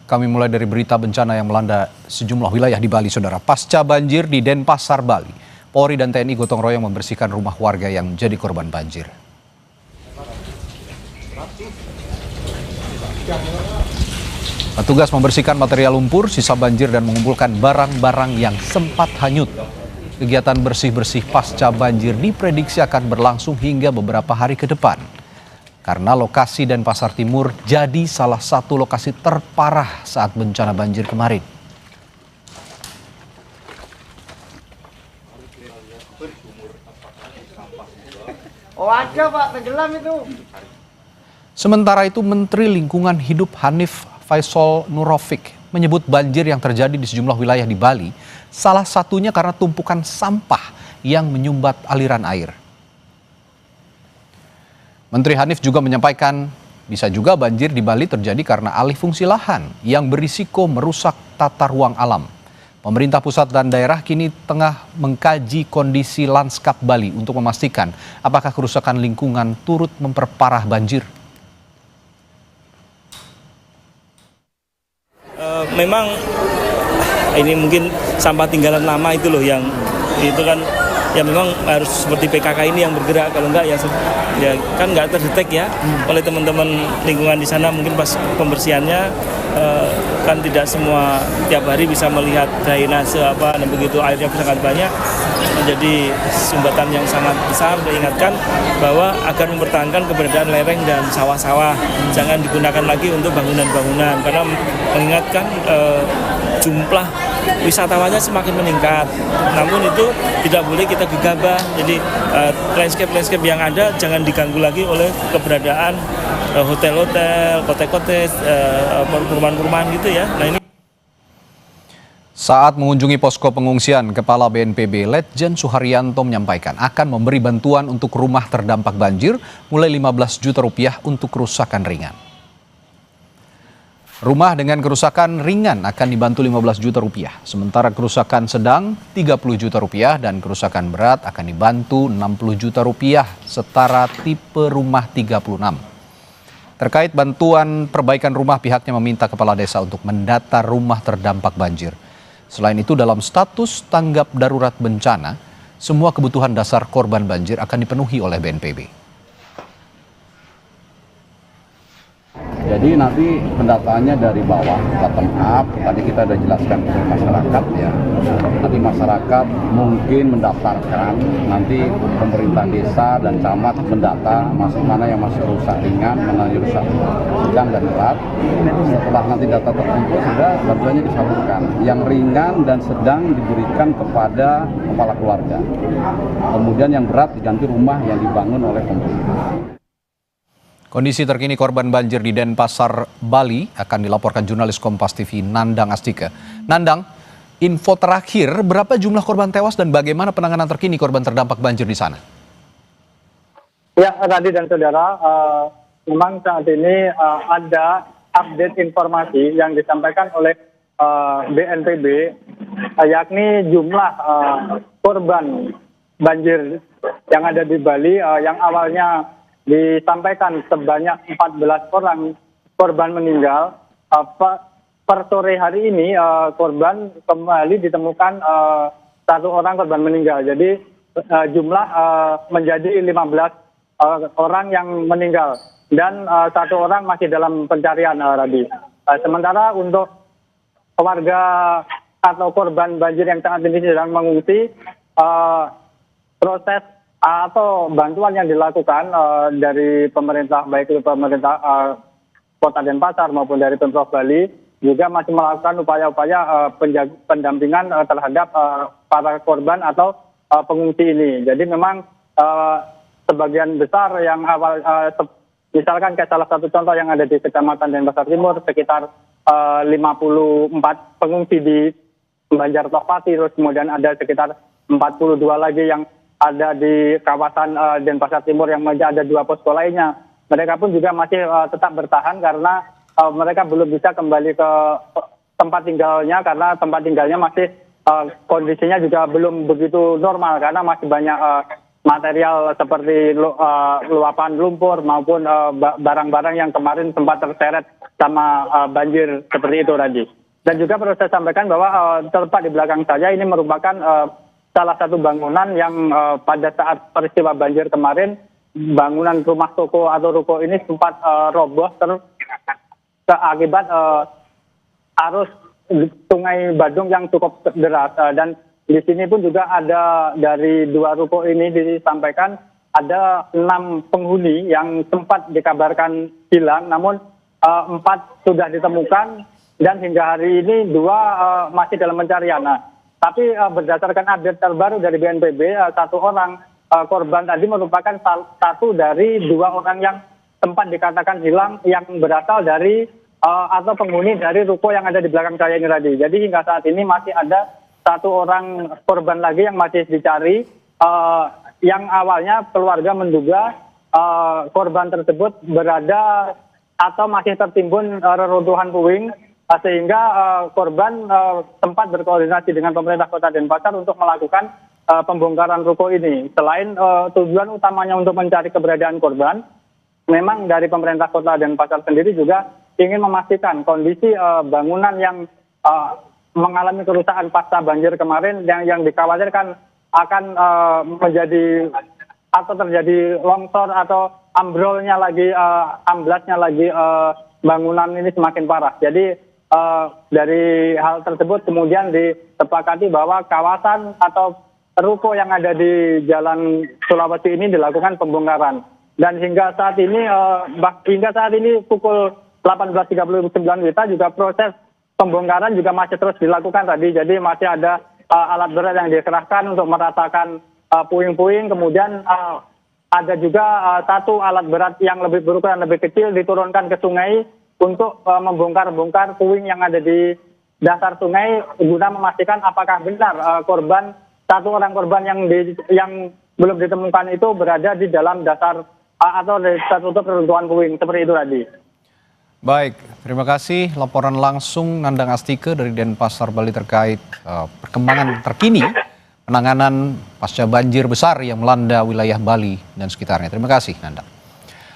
Kami mulai dari berita bencana yang melanda sejumlah wilayah di Bali, Saudara. Pasca banjir di Denpasar, Bali, Polri dan TNI gotong royong membersihkan rumah warga yang jadi korban banjir. Petugas membersihkan material lumpur, sisa banjir dan mengumpulkan barang-barang yang sempat hanyut. Kegiatan bersih-bersih pasca banjir diprediksi akan berlangsung hingga beberapa hari ke depan. Karena lokasi Denpasar Timur jadi salah satu lokasi terparah saat bencana banjir kemarin. Oh ada Pak, tenggelam itu. Sementara itu Menteri Lingkungan Hidup Hanif Faisal Nurofik menyebut banjir yang terjadi di sejumlah wilayah di Bali salah satunya karena tumpukan sampah yang menyumbat aliran air. Menteri Hanif juga menyampaikan bisa juga banjir di Bali terjadi karena alih fungsi lahan yang berisiko merusak tata ruang alam. Pemerintah pusat dan daerah kini tengah mengkaji kondisi lanskap Bali untuk memastikan apakah kerusakan lingkungan turut memperparah banjir. Memang ini mungkin sampah tinggalan lama itu loh yang itu kan ya memang harus seperti PKK ini yang bergerak, kalau enggak ya kan nggak terdetek ya oleh teman-teman lingkungan di sana. Mungkin pas pembersihannya kan tidak semua tiap hari bisa melihat drainase apa, dan begitu airnya sangat banyak menjadi sumbatan yang sangat besar. Diingatkan bahwa agar mempertahankan keberadaan lereng dan sawah-sawah jangan digunakan lagi untuk bangunan-bangunan, karena mengingatkan jumlah wisatawannya semakin meningkat, namun itu tidak boleh kita gegabah. Jadi landscape yang ada jangan diganggu lagi oleh keberadaan hotel-hotel, kotek-kotek, perumahan-perumahan gitu ya. Nah ini. Saat mengunjungi posko pengungsian, Kepala BNPB Letjen Suharyanto menyampaikan akan memberi bantuan untuk rumah terdampak banjir mulai 15 juta rupiah untuk kerusakan ringan. Rumah dengan kerusakan ringan akan dibantu 15 juta rupiah, sementara kerusakan sedang 30 juta rupiah dan kerusakan berat akan dibantu 60 juta rupiah setara tipe rumah 36. Terkait bantuan perbaikan rumah, pihaknya meminta kepala desa untuk mendata rumah terdampak banjir. Selain itu, dalam status tanggap darurat bencana, semua kebutuhan dasar korban banjir akan dipenuhi oleh BNPB. Jadi nanti pendataannya dari bawah, bottom up. Tadi kita sudah jelaskan ke masyarakat ya. Nanti masyarakat mungkin mendaftarkan, nanti pemerintah desa dan camat mendata mana yang masih rusak ringan, mana yang rusak sedang dan berat. Setelah nanti data terkumpul, sudah bantuannya disalurkan. Yang ringan dan sedang diberikan kepada kepala keluarga. Kemudian yang berat diganti rumah yang dibangun oleh pemerintah. Kondisi terkini korban banjir di Denpasar, Bali akan dilaporkan jurnalis Kompas TV Nandang Astika. Nandang, info terakhir berapa jumlah korban tewas dan bagaimana penanganan terkini korban terdampak banjir di sana? Ya, Radi dan Saudara, memang saat ini ada update informasi yang disampaikan oleh BNPB, yakni jumlah korban banjir yang ada di Bali yang awalnya disampaikan sebanyak 14 orang korban meninggal. Per sore hari ini korban kembali ditemukan satu orang korban meninggal. Jadi jumlah menjadi 15 orang yang meninggal dan satu orang masih dalam pencarian, Radi. Sementara untuk warga atau korban banjir yang saat ini sedang mengungsi, proses atau bantuan yang dilakukan dari pemerintah, baik itu pemerintah Kota Denpasar maupun dari Pemprov Bali, juga masih melakukan upaya-upaya pendampingan terhadap para korban atau pengungsi ini. Jadi memang sebagian besar yang awal, misalkan kayak salah satu contoh yang ada di Kecamatan Denpasar Timur, sekitar 54 pengungsi di Banjar Tokpati, terus kemudian ada sekitar 42 lagi yang ada di kawasan Denpasar Timur yang masih ada 2 posko lainnya. Mereka pun juga masih tetap bertahan karena mereka belum bisa kembali ke tempat tinggalnya, karena tempat tinggalnya masih kondisinya juga belum begitu normal karena masih banyak material seperti luapan lumpur maupun barang-barang yang kemarin sempat terseret sama banjir seperti itu, Radi. Dan juga perlu saya sampaikan bahwa tepat di belakang saya ini merupakan salah satu bangunan yang pada saat peristiwa banjir kemarin, bangunan rumah toko atau ruko ini sempat roboh akibat arus Sungai Badung yang cukup deras. Dan di sini pun juga ada dari 2 ruko ini disampaikan ada 6 penghuni yang sempat dikabarkan hilang, namun 4 sudah ditemukan dan hingga hari ini 2 masih dalam pencarian. Nah, tapi berdasarkan update terbaru dari BNPB, 1 orang korban tadi merupakan satu dari 2 orang yang sempat dikatakan hilang yang berasal dari atau penghuni dari ruko yang ada di belakang saya ini tadi. Jadi hingga saat ini masih ada 1 orang korban lagi yang masih dicari, yang awalnya keluarga menduga korban tersebut berada atau masih tertimbun reruntuhan puing, sehingga korban sempat berkoordinasi dengan pemerintah Kota Denpasar untuk melakukan pembongkaran ruko ini. Selain tujuan utamanya untuk mencari keberadaan korban, memang dari pemerintah Kota Denpasar sendiri juga ingin memastikan kondisi bangunan yang mengalami kerusakan pasca banjir kemarin yang dikhawatirkan akan menjadi atau terjadi longsor atau ambrolnya lagi, amblasnya lagi bangunan ini semakin parah. Jadi dari hal tersebut kemudian disepakati bahwa kawasan atau ruko yang ada di Jalan Sulawesi ini dilakukan pembongkaran. Dan hingga saat ini pukul 18.39 WITA juga proses pembongkaran juga masih terus dilakukan tadi. Jadi masih ada alat berat yang dikerahkan untuk meratakan puing-puing. Kemudian ada juga 1 alat berat yang lebih berukuran lebih kecil diturunkan ke sungai untuk membongkar puing yang ada di dasar sungai guna memastikan apakah benar korban 1 orang korban yang belum ditemukan itu berada di dalam dasar atau tertutup reruntuhan puing seperti itu tadi. Baik, terima kasih laporan langsung Nandang Astika dari Denpasar, Bali terkait perkembangan terkini penanganan pasca banjir besar yang melanda wilayah Bali dan sekitarnya. Terima kasih, Nandang.